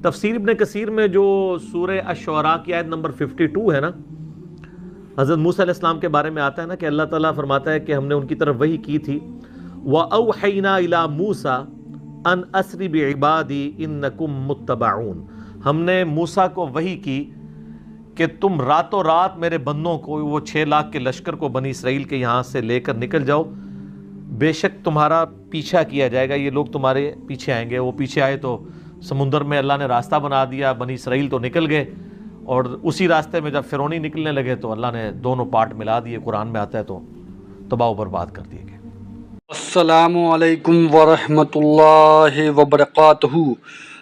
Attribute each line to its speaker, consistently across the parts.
Speaker 1: تفسیر ابن کثیر میں جو سورہ الشعراء کی آیت نمبر 52 ہے نا، حضرت موسیٰ علیہ السلام کے بارے میں آتا ہے نا کہ اللہ تعالیٰ فرماتا ہے کہ ہم نے ان کی طرف وحی کی تھی، وَأَوْحَيْنَا إِلَى مُوسَىٰ أَنْ أَسْرِ بِعِبَادِي إِنَّكُمْ مُتَّبَعُونَ، ہم نے موسیٰ کو وحی کی کہ تم راتوں رات میرے بندوں کو، وہ 6 لاکھ کے لشکر کو بنی اسرائیل کے یہاں سے لے کر نکل جاؤ، بے شک تمہارا پیچھا کیا جائے گا، یہ لوگ تمہارے پیچھے آئیں گے۔ وہ پیچھے آئے تو سمندر میں اللہ نے راستہ بنا دیا، بنی اسرائیل تو نکل گئے، اور اسی راستے میں جب فرعونی نکلنے لگے تو اللہ نے دونوں پارٹ ملا دیے، قرآن میں آتا ہے، تو تباہ و برباد کر دیے گئے۔
Speaker 2: السلام علیکم ورحمۃ اللہ وبرکاتہ۔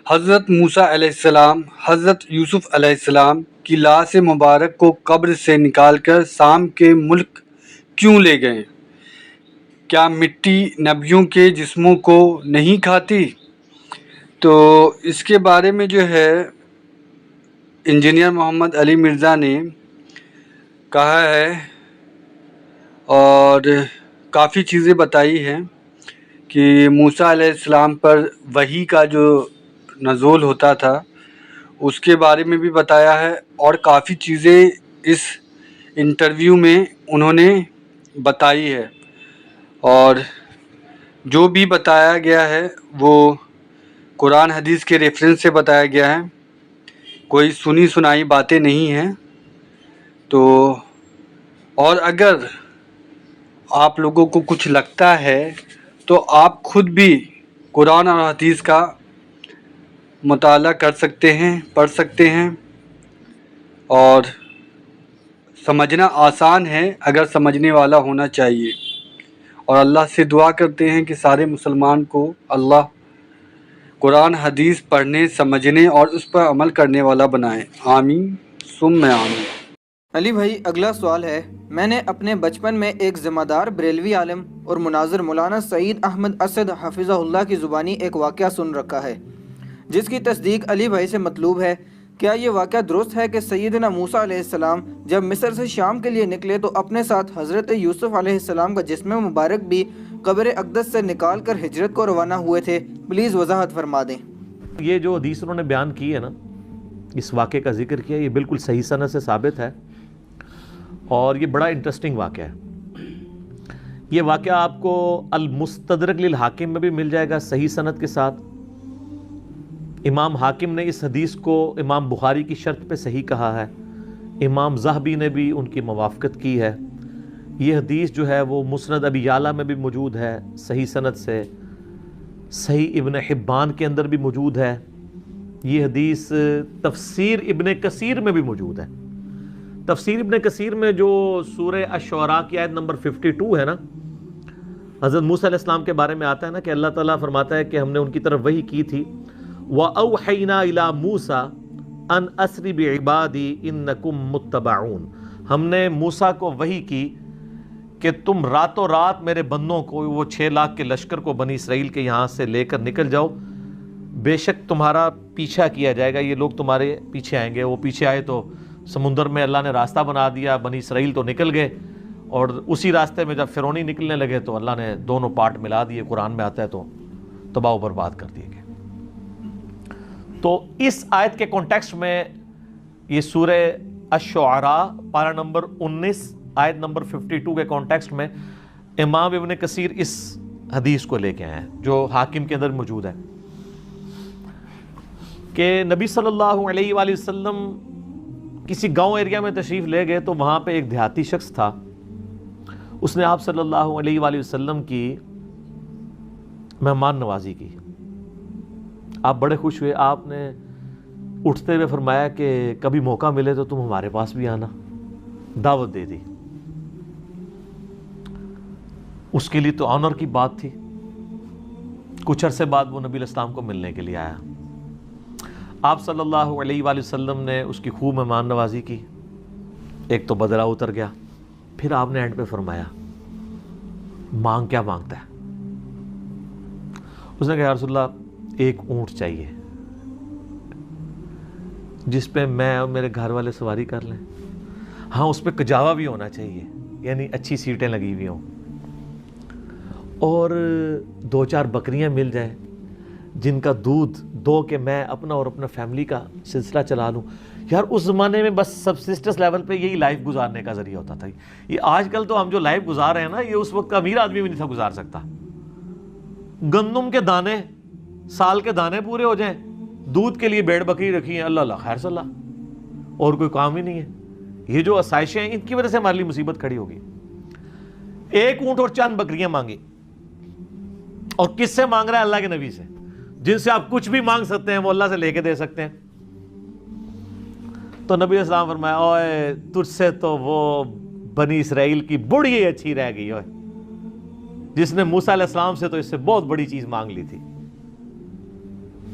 Speaker 2: حضرت موسیٰ علیہ السلام حضرت یوسف علیہ السلام کی لاش مبارک کو قبر سے نکال کر شام کے ملک کیوں لے گئے؟ کیا مٹی نبیوں کے جسموں کو نہیں کھاتی؟ تو اس کے بارے میں جو ہے انجینئر محمد علی مرزا نے کہا ہے اور کافی چیزیں بتائی ہیں کہ موسیٰ علیہ السلام پر وحی کا جو نزول ہوتا تھا اس کے بارے میں بھی بتایا ہے، اور کافی چیزیں اس انٹرویو میں انہوں نے بتائی ہے، اور جو بھی بتایا گیا ہے وہ قرآن حدیث کے ریفرنس سے بتایا گیا ہے، کوئی سنی سنائی باتیں نہیں ہیں۔ تو اور اگر آپ لوگوں کو کچھ لگتا ہے تو آپ خود بھی قرآن اور حدیث کا مطالعہ کر سکتے ہیں، پڑھ سکتے ہیں، اور سمجھنا آسان ہے اگر سمجھنے والا ہونا چاہیے، اور اللہ سے دعا کرتے ہیں کہ سارے مسلمان کو اللہ قرآن حدیث پڑھنے، سمجھنے اور اس پر عمل کرنے والا بنائے، آمین ثم آمین۔
Speaker 3: علی بھائی، اگلا سوال ہے، میں نے اپنے بچپن میں ایک ذمہ دار بریلوی عالم اور مناظر مولانا سعید احمد اسد حفظہ اللہ کی زبانی ایک واقعہ سن رکھا ہے جس کی تصدیق علی بھائی سے مطلوب ہے۔ کیا یہ واقعہ درست ہے کہ سیدنا موسیٰ علیہ السلام جب مصر سے شام کے لیے نکلے تو اپنے ساتھ حضرت یوسف علیہ السلام کا جسم مبارک بھی قبر اقدس سے نکال کر ہجرت کو روانہ ہوئے تھے؟ پلیز وضاحت فرما دیں۔
Speaker 1: یہ جو حدیث انہوں نے بیان کی ہے نا، اس واقعے کا ذکر کیا، یہ بالکل صحیح سند سے ثابت ہے، اور یہ بڑا انٹرسٹنگ واقعہ ہے۔ یہ واقعہ آپ کو المستدرک للحاکم میں بھی مل جائے گا صحیح سند کے ساتھ۔ امام حاکم نے اس حدیث کو امام بخاری کی شرط پہ صحیح کہا ہے، امام ذہبی نے بھی ان کی موافقت کی ہے۔ یہ حدیث جو ہے وہ مسند ابی یعلا میں بھی موجود ہے صحیح سند سے، صحیح ابن حبان کے اندر بھی موجود ہے۔ یہ حدیث تفسیر ابن کثیر میں بھی موجود ہے۔ تفسیر ابن کثیر میں جو سورہ الشعراء کی آیت نمبر 52 ہے نا، حضرت موسیٰ علیہ السلام کے بارے میں آتا ہے نا کہ اللہ تعالیٰ فرماتا ہے کہ ہم نے ان کی طرف وحی کی تھی، وَأَوْحَيْنَا إِلَى مُوسَىٰ أَنْ أَسْرِ بِعِبَادِي إِنَّكُمْ مُتَّبَعُونَ، ہم نے موسیٰ کو وحی کی کہ تم راتوں رات میرے بندوں کو، وہ 6 لاکھ کے لشکر کو بنی اسرائیل کے یہاں سے لے کر نکل جاؤ، بے شک تمہارا پیچھا کیا جائے گا، یہ لوگ تمہارے پیچھے آئیں گے۔ وہ پیچھے آئے تو سمندر میں اللہ نے راستہ بنا دیا، بنی اسرائیل تو نکل گئے، اور اسی راستے میں جب فرعونی نکلنے لگے تو اللہ نے دونوں پارٹ ملا دیے، قرآن میں آتا ہے، تو تباہ و برباد کر دیے گئے۔ تو اس آیت کے کانٹیکسٹ میں یہ سورہ الشعراء پارہ نمبر 19 آیت نمبر 52 کے کانٹیکسٹ میں امام ابن کثیر اس حدیث کو لے کے آئے ہیں جو حاکم کے اندر موجود ہے، کہ نبی صلی اللہ علیہ وآلہ وسلم کسی گاؤں ایریا میں تشریف لے گئے تو وہاں پہ ایک دیہاتی شخص تھا، اس نے آپ صلی اللہ علیہ وآلہ وسلم کی مہمان نوازی کی۔ آپ بڑے خوش ہوئے، آپ نے اٹھتے ہوئے فرمایا کہ کبھی موقع ملے تو تم ہمارے پاس بھی آنا، دعوت دے دی۔ اس کے لیے تو آنر کی بات تھی۔ کچھ عرصے بعد وہ نبی علیہ السلام کو ملنے کے لیے آیا، آپ صلی اللہ علیہ وآلہ وسلم نے اس کی خوب مہمان نوازی کی، ایک تو بدلہ اتر گیا۔ پھر آپ نے اینڈ پہ فرمایا مانگ کیا مانگتا ہے؟ اس نے کہا یا رسول اللہ ایک اونٹ چاہیے جس پہ میں اور میرے گھر والے سواری کر لیں، ہاں اس پہ کجاوا بھی ہونا چاہیے، یعنی اچھی سیٹیں لگی ہوئی ہوں، اور 2-4 بکریاں مل جائیں، جن کا دودھ دو کہ میں اپنا اور اپنا فیملی کا سلسلہ چلا لوں. یار اس زمانے میں بس سبسسٹنس لیول پہ یہی لائف گزارنے کا ذریعہ ہوتا تھا. یہ آج کل تو ہم جو لائف گزار رہے ہیں نا, یہ اس وقت کا امیر آدمی بھی نہیں تھا گزار سکتا. گندم کے دانے, سال کے دانے پورے ہو جائیں, دودھ کے لیے بھیڑ بکری رکھی ہیں, اللہ خیر صلی اللہ, اور کوئی کام ہی نہیں ہے. یہ جو آسائشیں ہیں ان کی وجہ سے ہمارے لیے مصیبت کھڑی ہوگی. ایک اونٹ اور چند بکریاں مانگی, اور کس سے مانگ رہا ہے؟ اللہ کے نبی سے, جن سے آپ کچھ بھی مانگ سکتے ہیں وہ اللہ سے لے کے دے سکتے ہیں. تو نبی علیہ السلام فرمایا, اوے تجھ سے تو وہ بنی اسرائیل کی بڑی اچھی رہ گئی, اوے جس نے موسیٰ علیہ السلام سے تو اس سے بہت بڑی چیز مانگ لی تھی.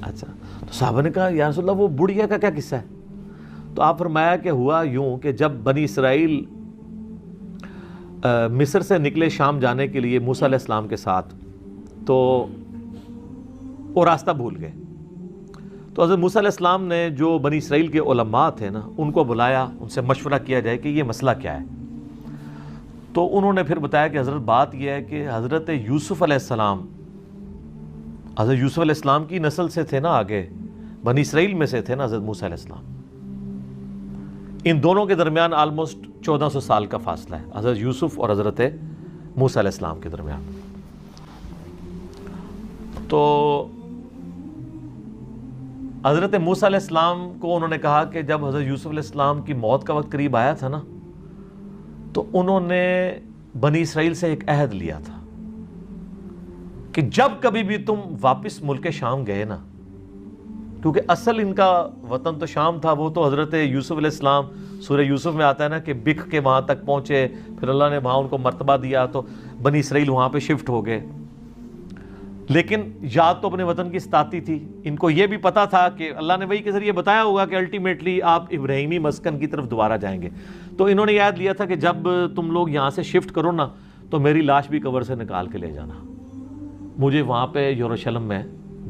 Speaker 1: اچھا, تو صحابہ نے کہا یا رسول اللہ وہ بڑھیا کا کیا قصہ ہے؟ تو آپ فرمایا کہ ہوا یوں کہ جب بنی اسرائیل مصر سے نکلے شام جانے کے لیے موسیٰ علیہ السلام کے ساتھ, تو وہ راستہ بھول گئے. تو حضرت موسیٰ علیہ السلام نے جو بنی اسرائیل کے علماء تھے نا, ان کو بلایا, ان سے مشورہ کیا جائے کہ یہ مسئلہ کیا ہے. تو انہوں نے پھر بتایا کہ حضرت بات یہ ہے کہ حضرت یوسف علیہ السلام, حضرت یوسف علیہ السلام کی نسل سے تھے نا, آگے بنی اسرائیل میں سے تھے نا حضرت موسیٰ علیہ السلام. ان دونوں کے درمیان آلموسٹ 1400 سال کا فاصلہ ہے, حضرت یوسف اور حضرت موسیٰ علیہ السلام کے درمیان. تو حضرت موسیٰ علیہ السلام کو انہوں نے کہا کہ جب حضرت یوسف علیہ السلام کی موت کا وقت قریب آیا تھا نا, تو انہوں نے بنی اسرائیل سے ایک عہد لیا تھا کہ جب کبھی بھی تم واپس ملک شام گئے نا, کیونکہ اصل ان کا وطن تو شام تھا, وہ تو حضرت یوسف علیہ السلام سورہ یوسف میں آتا ہے نا کہ بکھ کے وہاں تک پہنچے, پھر اللہ نے وہاں ان کو مرتبہ دیا, تو بنی اسرائیل وہاں پہ شفٹ ہو گئے. لیکن یاد تو اپنے وطن کی ستاتی تھی. ان کو یہ بھی پتا تھا کہ اللہ نے وحی کے ذریعے بتایا ہوگا کہ الٹیمیٹلی آپ ابراہیمی مسکن کی طرف دوبارہ جائیں گے. تو انہوں نے یاد لیا تھا کہ جب تم لوگ یہاں سے شفٹ کرو نا, تو میری لاش بھی قبر سے نکال کے لے جانا, مجھے وہاں پہ یروشلم میں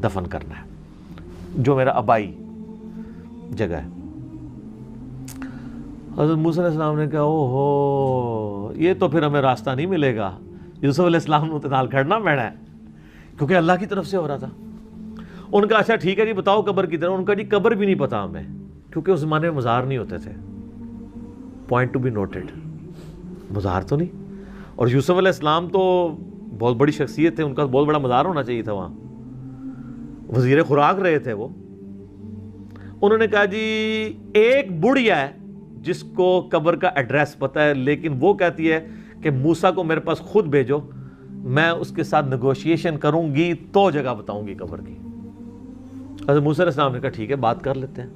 Speaker 1: دفن کرنا ہے, جو میرا آبائی جگہ ہے. حضرت موسیٰ علیہ السلام نے کہا او ہو, یہ تو پھر ہمیں راستہ نہیں ملے گا, یوسف علیہ السلام نے نال کھڑنا پینا ہے, کیونکہ اللہ کی طرف سے ہو رہا تھا. ان کا اچھا ٹھیک ہے جی بتاؤ قبر کی طرف. ان کا جی قبر بھی نہیں پتا ہمیں, کیونکہ اس زمانے میں مزار نہیں ہوتے تھے. پوائنٹ ٹو بی نوٹڈ, مزار تو نہیں. اور یوسف علیہ السلام تو بہت بڑی شخصیت تھے, ان کا بہت بڑا مزار ہونا چاہیے تھا, وہاں وزیر خوراک رہے تھے وہ. انہوں نے کہا جی ایک بڑھیا ہے جس کو قبر کا ایڈریس پتہ ہے, لیکن وہ کہتی ہے کہ موسیٰ کو میرے پاس خود بھیجو, میں اس کے ساتھ نیگوشیشن کروں گی تو جگہ بتاؤں گی قبر کی. حضرت موسیٰ علیہ السلام نے کہا ٹھیک ہے بات کر لیتے ہیں.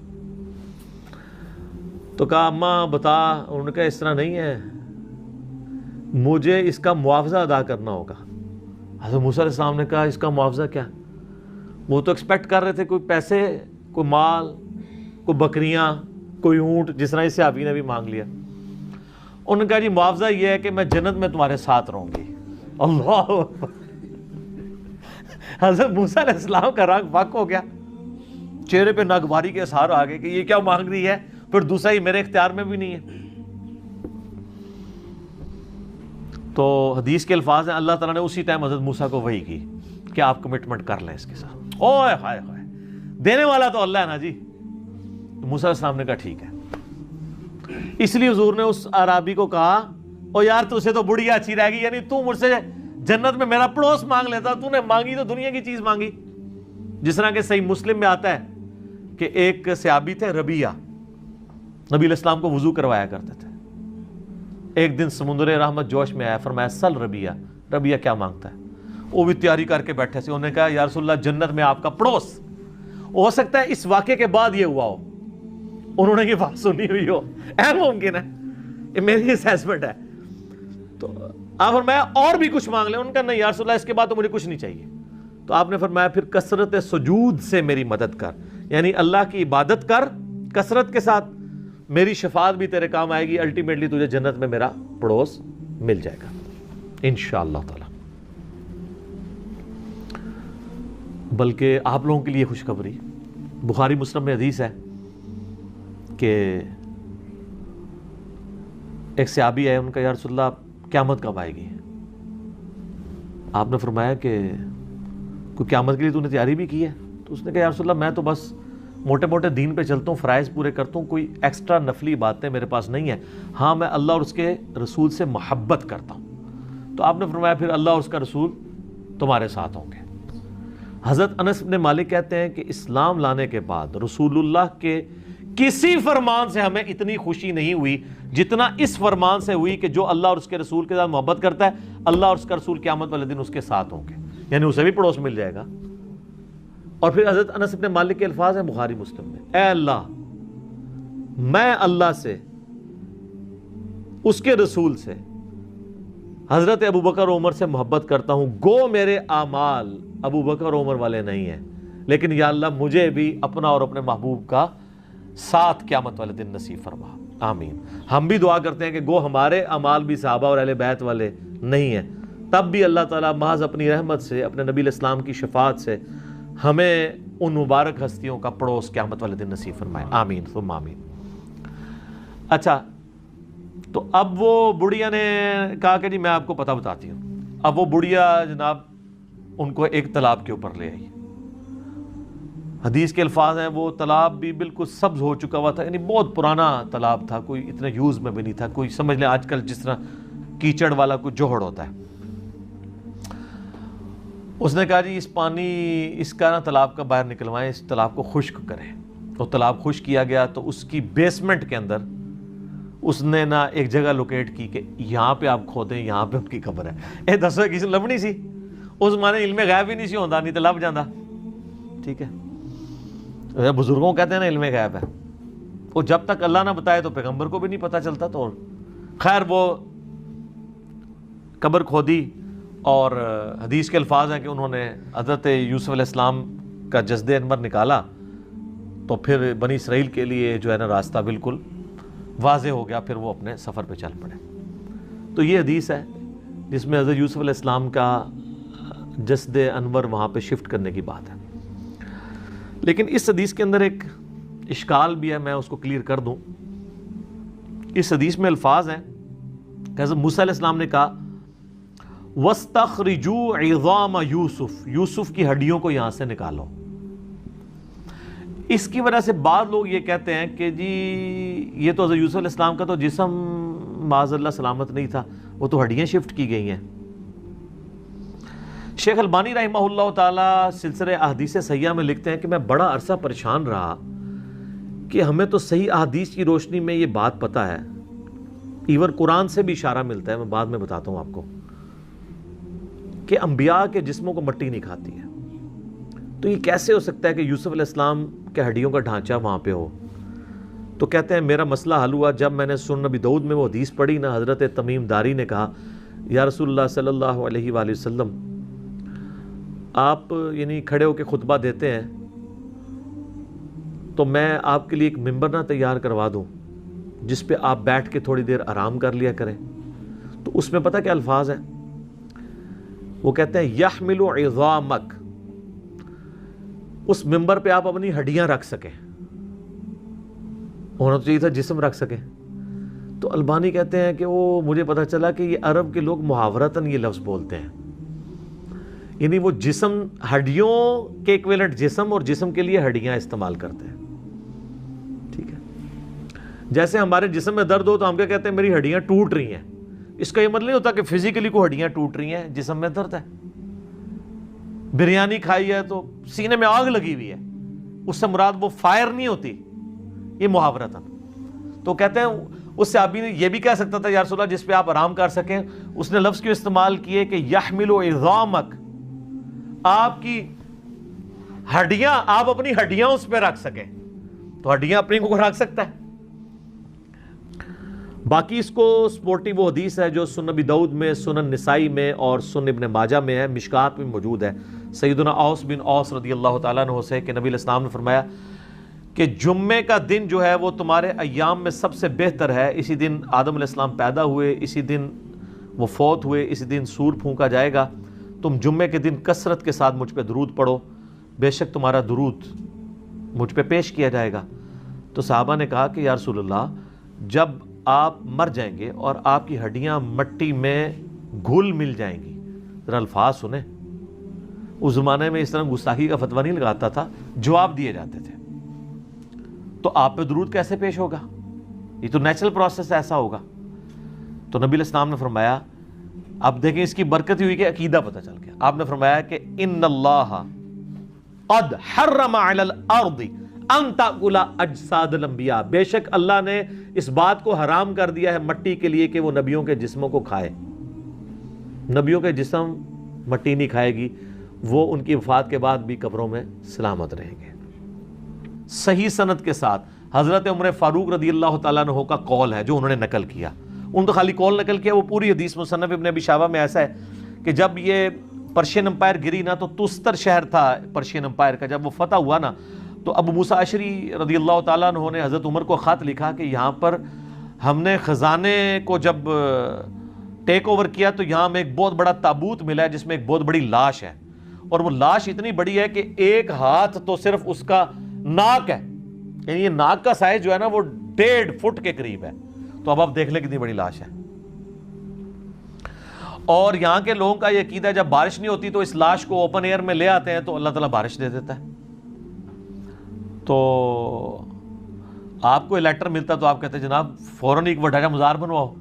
Speaker 1: تو کہا اماں بتا. انہوں نے کہا اس طرح نہیں ہے, مجھے اس کا معاوضہ ادا کرنا ہوگا. حضرت موسیٰ علیہ السلام نے کہا اس کا معاوضہ کیا؟ وہ تو ایکسپیکٹ کر رہے تھے کوئی پیسے, کوئی مال, کوئی بکریاں, کوئی اونٹ, جس طرح اس صحابی نے بھی مانگ لیا. انہوں نے کہا جی معاوضہ یہ ہے کہ میں جنت میں تمہارے ساتھ رہوں گی. اللہ, حضرت موسیٰ علیہ السلام کا رنگ فاق ہو گیا, چہرے پہ ناگواری کے اثار آ گئے کہ یہ کیا مانگ رہی ہے, پھر دوسرا ہی میرے اختیار میں بھی نہیں ہے. تو حدیث کے الفاظ ہیں, اللہ تعالیٰ نے اسی ٹائم حضرت موسیٰ کو وحی کی کہ آپ کمٹمنٹ کر لیں اس کے ساتھ. اوہ ہائے ہائے, دینے والا تو اللہ ہے نا جی. موسیٰ علیہ السلام نے کہا ٹھیک ہے. اس لیے حضور نے اس عرابی کو کہا او یار تجھے تو بڑھیا اچھی رہ گئی, یعنی تو مجھ سے جنت میں میرا پڑوس مانگ لیتا, تو نے مانگی تو دنیا کی چیز مانگی. جس طرح کہ صحیح مسلم میں آتا ہے کہ ایک صحابی تھے ربیہ, نبی علیہ السلام کو وضو کروایا کرتے تھے. ایک دن سمندر رحمت جوش میں آیا, فرمایا سل ربیہ, ربیہ کیا مانگتا ہے؟ وہ بھی تیاری کر کے بیٹھے سے. انہوں نے کہا یا رسول اللہ جنت میں آپ کا پڑوس. ہو سکتا ہے اس واقعے کے بعد یہ ہوا ہو, انہوں نے یہ بات سنی ہوئی ہو, اہم ممکن ہے, یہ میری اسیسمنٹ ہے. تو آپ فرمایا اور بھی کچھ مانگ لیں. ان کا نہیں یا رسول اللہ اس کے بعد تو مجھے کچھ نہیں چاہیے. تو آپ نے فرمایا پھر کثرت سجود سے میری مدد کر, یعنی اللہ کی عبادت کر کثرت کے ساتھ, میری شفاعت بھی تیرے کام آئے گی, الٹیمیٹلی تجھے جنت میں میرا پڑوس مل جائے گا انشاءاللہ تعالی. بلکہ آپ لوگوں کے لیے خوشخبری, بخاری مسلم میں حدیث ہے کہ ایک صحابی ہے, ان کا یا رسول اللہ قیامت کب آئے گی؟ آپ نے فرمایا کہ کوئی قیامت کے لیے تو نے تیاری بھی کی ہے؟ تو اس نے کہا یا رسول اللہ میں تو بس موٹے موٹے دین پہ چلتا ہوں، فرائض پورے کرتا ہوں، کوئی ایکسٹرا نفلی باتیں میرے پاس نہیں ہیں، ہاں میں اللہ اور اس کے رسول سے محبت کرتا ہوں۔ تو آپ نے فرمایا پھر اللہ اور اس کا رسول تمہارے ساتھ ہوں گے۔ حضرت انس بن مالک کہتے ہیں کہ اسلام لانے کے بعد رسول اللہ کے کسی فرمان سے ہمیں اتنی خوشی نہیں ہوئی جتنا اس فرمان سے ہوئی کہ جو اللہ اور اس کے رسول کے ساتھ محبت کرتا ہے اللہ اور اس کا رسول قیامت والے دن اس کے ساتھ ہوں گے، یعنی اسے بھی پڑوس مل جائے گا۔ اور پھر حضرت انس بن مالک کے الفاظ ہیں بخاری مسلم میں، اے اللہ میں اللہ سے، اس کے رسول سے، حضرت ابو بکر و عمر سے محبت کرتا ہوں، گو میرے اعمال ابو بکر و عمر والے نہیں ہیں، لیکن یا اللہ مجھے بھی اپنا اور اپنے محبوب کا ساتھ قیامت والے دن نصیب فرما، آمین۔ ہم بھی دعا کرتے ہیں کہ گو ہمارے اعمال بھی صحابہ اور اہل بیت والے نہیں ہیں، تب بھی اللہ تعالیٰ محض اپنی رحمت سے، اپنے نبی علیہ السلام کی شفاعت سے ہمیں ان مبارک ہستیوں کا پڑوس قیامت والے دن نصیب فرمائے، آمین ثم آمین۔ اچھا، تو اب وہ بڑھیا نے کہا کہ جی میں آپ کو پتہ بتاتی ہوں۔ اب وہ بڑھیا جناب ان کو ایک تالاب کے اوپر لے آئی۔ حدیث کے الفاظ ہیں وہ تالاب بھی بالکل سبز ہو چکا ہوا تھا، یعنی بہت پرانا تالاب تھا، کوئی اتنے یوز میں بھی نہیں تھا، کوئی سمجھ لیں آج کل جس طرح کیچڑ والا کوئی جوہڑ ہوتا ہے۔ اس نے کہا جی اس پانی اس کا نا تالاب کا باہر نکلوائیں، اس تالاب کو خشک کریں۔ تو تالاب خشک کیا گیا، تو اس کی بیسمنٹ کے اندر اس نے نا ایک جگہ لوکیٹ کی کہ یہاں پہ آپ کھودیں، یہاں پہ ان کی قبر ہے۔ اے دسو کسی نے لبنی سی، اس مانے علم غیب ہی نہیں سی ہوندا، نہیں تو لب جاندہ، ٹھیک ہے۔ بزرگوں کہتے ہیں نا علم غیب ہے، وہ جب تک اللہ نہ بتائے تو پیغمبر کو بھی نہیں پتہ چلتا۔ تو خیر وہ قبر کھودی، اور حدیث کے الفاظ ہیں کہ انہوں نے حضرت یوسف علیہ السلام کا جسد انور نکالا، تو پھر بنی اسرائیل کے لیے جو ہے نا راستہ بالکل واضح ہو گیا، پھر وہ اپنے سفر پہ چل پڑے۔ تو یہ حدیث ہے جس میں حضرت یوسف علیہ السلام کا جسد انور وہاں پہ شفٹ کرنے کی بات ہے۔ لیکن اس حدیث کے اندر ایک اشکال بھی ہے، میں اس کو کلیئر کر دوں۔ اس حدیث میں الفاظ ہیں کہ حضرت موسیٰ علیہ السلام نے کہا وَاسْتَخْرِجُوا عِظَامَ یوسف، یوسف کی ہڈیوں کو یہاں سے نکالو۔ اس کی وجہ سے بعض لوگ یہ کہتے ہیں کہ جی یہ تو حضرت یوسف علیہ السلام کا تو جسم معاذ اللہ سلامت نہیں تھا، وہ تو ہڈیاں شفٹ کی گئی ہیں۔ شیخ البانی رحمہ اللہ تعالیٰ سلسلہ احادیث صحیحہ میں لکھتے ہیں کہ میں بڑا عرصہ پریشان رہا کہ ہمیں تو صحیح احادیث کی روشنی میں یہ بات پتہ ہے، ایون قرآن سے بھی اشارہ ملتا ہے، میں بعد میں بتاتا ہوں آپ کو، کہ انبیاء کے جسموں کو مٹی نہیں کھاتی ہے، تو یہ کیسے ہو سکتا ہے کہ یوسف علیہ السلام کے ہڈیوں کا ڈھانچہ وہاں پہ ہو؟ تو کہتے ہیں میرا مسئلہ حل ہوا جب میں نے سنن نبی داؤد میں وہ حدیث پڑھی نا، حضرت تمیم داری نے کہا یا رسول اللہ صلی اللہ علیہ وآلہ وسلم آپ یعنی کھڑے ہو کے خطبہ دیتے ہیں تو میں آپ کے لیے ایک ممبر نہ تیار کروا دوں جس پہ آپ بیٹھ کے تھوڑی دیر آرام کر لیا کریں۔ تو اس میں پتہ کیا الفاظ ہیں؟ وہ کہتے ہیں یحمل عظامک، اس ممبر پہ آپ اپنی ہڈیاں رکھ سکیں، ہونا تو چاہیے تھا جسم رکھ سکیں۔ تو البانی کہتے ہیں کہ وہ مجھے پتہ چلا کہ یہ عرب کے لوگ محاورتاً یہ لفظ بولتے ہیں، یعنی وہ جسم ہڈیوں کے ایکویلنٹ جسم اور جسم کے لیے ہڈیاں استعمال کرتے ہیں، ٹھیک ہے۔ جیسے ہمارے جسم میں درد ہو تو ہم کیا کہتے ہیں میری ہڈیاں ٹوٹ رہی ہیں، اس کا یہ مطلب نہیں ہوتا کہ فزیکلی کو ہڈیاں ٹوٹ رہی ہیں، جسم میں درد ہے۔ بریانی کھائی ہے تو سینے میں آگ لگی ہوئی ہے، اس سے مراد وہ فائر نہیں ہوتی، یہ محاورتاً۔ تو کہتے ہیں اس صحابی نے یہ بھی کہہ سکتا تھا یا رسول اللہ جس پہ آپ آرام کر سکیں، اس نے لفظ کیوں استعمال کیے کہ یحمل عظامک، آپ کی ہڈیاں، آپ اپنی ہڈیاں اس پہ رکھ سکیں، تو ہڈیاں اپنی کو رکھ سکتا ہے۔ باقی اس کو سپورٹی وہ حدیث ہے جو سنن نبی داؤد میں، سنن نسائی میں اور سنن ابن ماجہ میں ہے، مشکات میں موجود ہے، سیدنا اوس بن اوس رضی اللہ تعالیٰ عنہ سے کہ نبی علیہ السلام نے فرمایا کہ جمعے کا دن جو ہے وہ تمہارے ایام میں سب سے بہتر ہے، اسی دن آدم علیہ السلام پیدا ہوئے، اسی دن وہ فوت ہوئے، اسی دن سور پھونکا جائے گا، تم جمعے کے دن کثرت کے ساتھ مجھ پہ درود پڑھو، بے شک تمہارا درود مجھ پہ پیش کیا جائے گا۔ تو صحابہ نے کہا کہ یا رسول اللہ جب آپ مر جائیں گے اور آپ کی ہڈیاں مٹی میں گھل مل جائیں گی، ذرا الفاظ سنیں، اس زمانے میں اس طرح گستاخی کا فتویٰ نہیں لگاتا تھا، جواب دیے جاتے تھے. تو آپ پہ درود کیسے پیش ہوگا؟ یہ تو نیچرل پروسیس ایسا ہوگا. تو نبی علیہ السلام نے فرمایا، اب دیکھیں اس کی برکت ہوئی کہ عقیدہ پتہ چل گیا. آپ نے فرمایا کہ ان اللہ قد حرم علی الارض ان تاکل اجساد الانبیاء، بے شک اللہ نے اس بات کو حرام کر دیا ہے مٹی کے لیے کہ وہ نبیوں کے جسموں کو کھائے. نبیوں کے جسم مٹی نہیں کھائے گی، وہ ان کی وفات کے بعد بھی قبروں میں سلامت رہیں گے. صحیح سند کے ساتھ حضرت عمر فاروق رضی اللہ تعالیٰ عنہ کا قول ہے جو انہوں نے نقل کیا. ان تو خالی قول نقل کیا، وہ پوری حدیث مصنف ابن ابی شیبہ میں ایسا ہے کہ جب یہ پرشین امپائر گری نا، تو تستر شہر تھا پرشین امپائر کا، جب وہ فتح ہوا نا تو ابو موسیٰ اشعری رضی اللہ تعالیٰ عنہ نے حضرت عمر کو خط لکھا کہ یہاں پر ہم نے خزانے کو جب ٹیک اوور کیا تو یہاں میں ایک بہت بڑا تابوت ملا ہے جس میں ایک بہت بڑی لاش ہے، اور وہ لاش اتنی بڑی ہے کہ ایک ہاتھ تو صرف اس کا ناک ہے، یعنی یہ ناک کا سائز جو ہے نا وہ 1.5 فٹ کے قریب ہے. تو اب آپ دیکھ لیں کتنی بڑی لاش ہے. اور یہاں کے لوگوں کا یہ عقیدہ ہے جب بارش نہیں ہوتی تو اس لاش کو اوپن ایئر میں لے آتے ہیں تو اللہ تعالیٰ بارش دے دیتا ہے. تو آپ کو لیٹر ملتا تو آپ کہتے ہیں جناب فوراً ایک وڈا مزار بنواؤ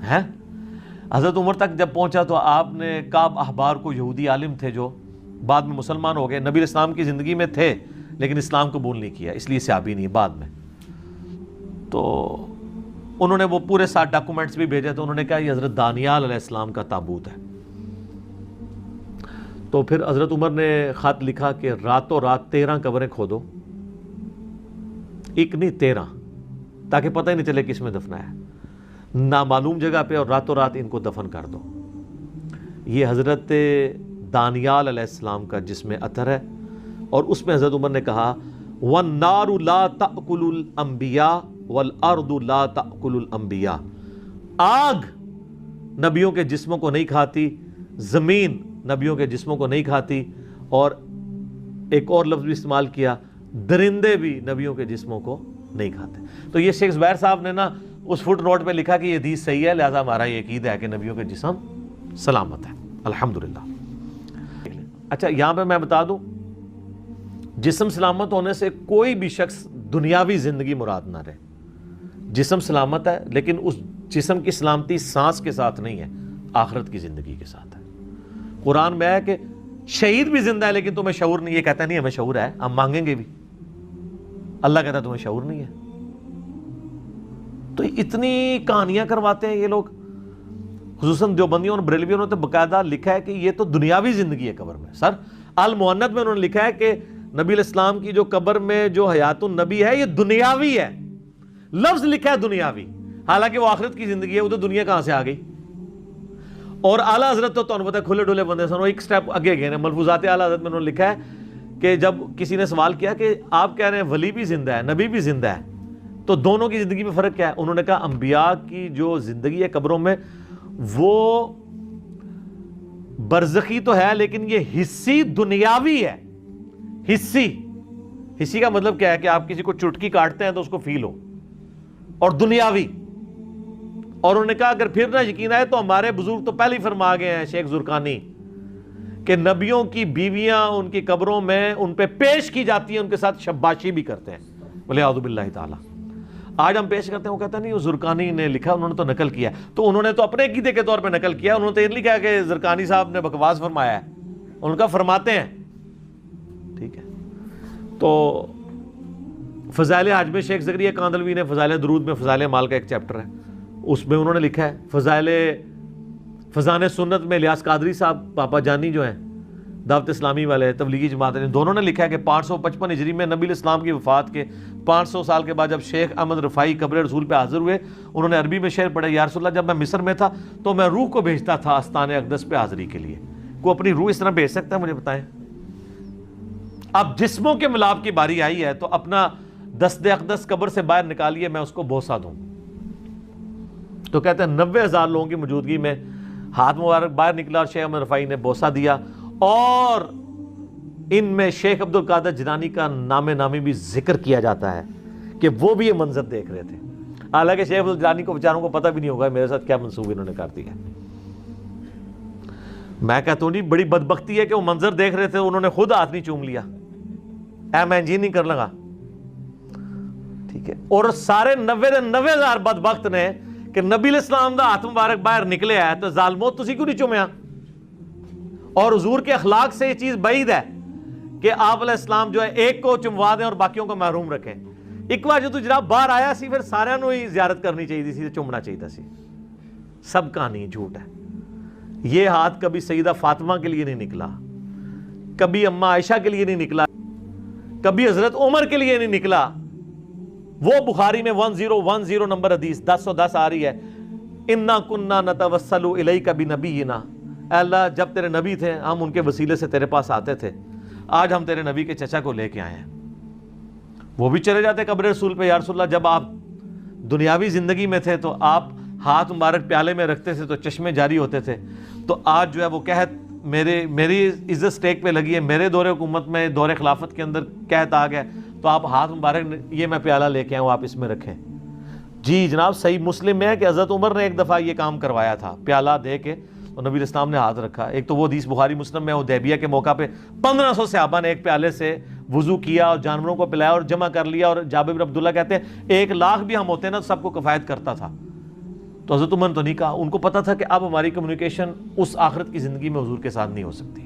Speaker 1: ہے. حضرت عمر تک جب پہنچا تو آپ نے کعب احبار کو، یہودی عالم تھے جو بعد میں مسلمان ہو گئے، نبی اسلام کی زندگی میں تھے لیکن اسلام قبول نہیں کیا، اس لیے صحابی نہیں بعد میں. تو انہوں نے وہ پورے 7 ڈاکومنٹس بھی بھیجے، تو انہوں نے کہا یہ حضرت دانیال علیہ السلام کا تابوت ہے. تو پھر حضرت عمر نے خط لکھا کہ راتوں رات 13 قبریں کھودو، ایک نہیں 13، تاکہ پتہ ہی نہیں چلے کس میں دفنایا ہے، نامعلوم جگہ پہ، اور راتوں رات ان کو دفن کر دو. یہ حضرت دانیال علیہ السلام کا جسم اطہر ہے. اور اس میں حضرت عمر نے کہا وَالنَّارُ لَا تَأْكُلُ الْأَنْبِيَاءَ وَالْأَرْضُ لَا تَأْكُلُ الْأَنْبِيَاءَ، آگ نبیوں کے جسموں کو نہیں کھاتی، زمین نبیوں کے جسموں کو نہیں کھاتی، اور ایک اور لفظ بھی استعمال کیا، درندے بھی نبیوں کے جسموں کو نہیں کھاتے. تو یہ شیخ زبیر صاحب نے نا اس فٹ نوٹ پہ لکھا کہ یہ حدیث صحیح ہے، لہذا ہمارا یہ عقیدہ ہے کہ نبیوں کے جسم سلامت ہے الحمدللہ. اچھا یہاں پہ میں بتا دوں، جسم سلامت ہونے سے کوئی بھی شخص دنیاوی زندگی مراد نہ رہے. جسم سلامت ہے لیکن اس جسم کی سلامتی سانس کے ساتھ نہیں ہے، آخرت کی زندگی کے ساتھ ہے. قرآن میں ہے کہ شہید بھی زندہ ہے لیکن تمہیں شعور نہیں. یہ کہتا نہیں ہمیں شعور ہے، ہم مانگیں گے بھی. اللہ کہتا ہے تمہیں شعور نہیں ہے. تو اتنی کہانیاں کرواتے ہیں یہ لوگ، خصوصاً دیوبندیوں اور بریلویوں نے تو باقاعدہ لکھا ہے کہ یہ تو دنیاوی زندگی ہے قبر میں. سر المؤنت میں انہوں نے لکھا ہے کہ نبی علیہ السلام کی جو قبر میں جو حیات النبی ہے یہ دنیاوی ہے، لفظ لکھا ہے دنیاوی، حالانکہ وہ آخرت کی زندگی ہے. وہ تو دنیا کہاں سے آ گئی. اور اعلیٰ حضرت تو تمہیں پتہ ہے کھلے ڈولے بندے سن، وہ ایک سٹیپ آگے گئے ہیں. ملفوظات اعلیٰ حضرت میں انہوں نے لکھا ہے کہ جب کسی نے سوال کیا کہ آپ کہہ رہے ہیں ولی بھی زندہ ہے نبی بھی زندہ ہے، تو دونوں کی زندگی میں فرق کیا ہے؟ انہوں نے کہا انبیاء کی جو زندگی ہے قبروں میں وہ برزخی تو ہے لیکن یہ حصی دنیاوی ہے. حصی کا مطلب کیا ہے کہ آپ کسی کو چٹکی کاٹتے ہیں تو اس کو فیل ہو، اور دنیاوی. اور انہوں نے کہا اگر پھر نہ یقین آئے تو ہمارے بزرگ تو پہلے ہی فرما گئے ہیں، شیخ زرقانی، کہ نبیوں کی بیویاں ان کی قبروں میں ان پہ پیش کی جاتی ہیں، ان کے ساتھ شباشی بھی کرتے ہیں. بولے اعوذ باللہ تعالی. آج ہم پیش کرتے ہیں، وہ کہتا نہیں وہ زرقانی نے لکھا، انہوں نے تو نقل کیا. تو انہوں نے تو اپنے عقیدے کے طور پہ نقل کیا، انہوں نے تو یہ نہیں کہا کہ زرقانی صاحب نے بکواس فرمایا ہے، ان کا فرماتے ہیں. ٹھیک ہے. تو فضائل حج میں شیخ زکریا کاندلوی نے فضائل درود میں فضائل مال کا ایک چیپٹر ہے، اس میں انہوں نے لکھا ہے. فضان سنت میں الیاس قادری صاحب پاپا جانی جو ہیں دعوت اسلامی والے تبلیغی جماعت، دونوں نے لکھا ہے کہ 555 ہجری میں نبی الاسلام کی وفات کے 500 سال کے بعد جب شیخ احمد رفاعی قبر رسول پہ حاضر ہوئے، انہوں نے عربی میں شعر پڑھا، یا رسول اللہ جب میں مصر میں تھا تو میں روح کو بھیجتا تھا آستان اقدس پہ حاضری کے لیے. کوئی اپنی روح اس طرح بھیج سکتا ہے؟ مجھے بتائیں. اب جسموں کے ملاپ کی باری آئی ہے تو اپنا دست اقدس قبر سے باہر نکالیے، میں اس کو بوسہ دوں. تو کہتے ہیں 90,000 لوگوں کی موجودگی میں ہاتھ مبارک باہر نکلا اور شیخ احمد رفاعی نے بوسہ دیا، اور ان میں شیخ عبد القادر جیلانی کا نام نامی بھی ذکر کیا جاتا ہے کہ وہ بھی یہ منظر دیکھ رہے تھے. حالانکہ شیخ عبد الجیلانی کو بیچاروں کو پتہ بھی نہیں ہوگا میرے ساتھ کیا منسوب انہوں نے کر دیا. میں کہتا ہوں نہیں بڑی بدبختی ہے کہ وہ منظر دیکھ رہے تھے, انہوں نے خود ہاتھ نہیں چوم لیا, میں جی نہیں کر لگا, ٹھیک ہے. اور سارے 90,000 بدبخت نے کہ نبی علیہ السلام دا ہاتھ مبارک باہر نکلے ہے تو ظالمو تسی کیوں نہیں چومیا. اور حضور کے اخلاق سے یہ چیز بعید ہے کہ آپ علیہ السلام جو ہے ایک کو چموا دیں اور باقیوں کو محروم رکھیں. ایک بار جو تو جناب باہر آیا سی پھر سارے نو ہی زیارت کرنی چاہیے سی, چومنا چاہیے سی. سب کہانی جھوٹ ہے. یہ ہاتھ کبھی سیدہ فاطمہ کے لیے نہیں نکلا, کبھی اماں عائشہ کے لیے نہیں نکلا, کبھی حضرت عمر کے لیے نہیں نکلا. وہ بخاری میں 1010 نمبر حدیث 1010 آ رہی ہے, انا کننا نتوسل الیک بنبینا, اے اللہ جب تیرے نبی تھے ہم ان کے وسیلے سے تیرے پاس آتے تھے, آج ہم تیرے نبی کے چچا کو لے کے آئے ہیں. وہ بھی چلے جاتے قبر رسول پہ, یا رسول اللہ جب آپ دنیاوی زندگی میں تھے تو آپ ہاتھ مبارک پیالے میں رکھتے تھے تو چشمے جاری ہوتے تھے, تو آج جو ہے وہ قحط میری عزت سٹیک پہ لگی ہے, میرے دور حکومت میں دور خلافت کے اندر قحط آ گیا, تو آپ ہاتھ مبارک یہ میں پیالہ لے کے آؤں آپ اس میں رکھیں. جی جناب صحیح مسلم میں ہے کہ حضرت عمر نے ایک دفعہ یہ کام کروایا تھا, پیالہ دے کے اور نبی علیہ السلام نے ہاتھ رکھا. ایک تو وہ حدیث بخاری مسلم میں, حدیبیہ کے موقع پہ 1500 صحابہ نے ایک پیالے سے وضو کیا اور جانوروں کو پلایا اور جمع کر لیا, اور جابر بن عبداللہ کہتے ہیں 1,00,000 بھی ہم ہوتے نا تو سب کو کفایت کرتا تھا. تو حضرت عمر نے تو نہیں کہا, ان کو پتا تھا کہ اب ہماری کمیونیکیشن اس آخرت کی زندگی میں حضور کے ساتھ نہیں ہو سکتی.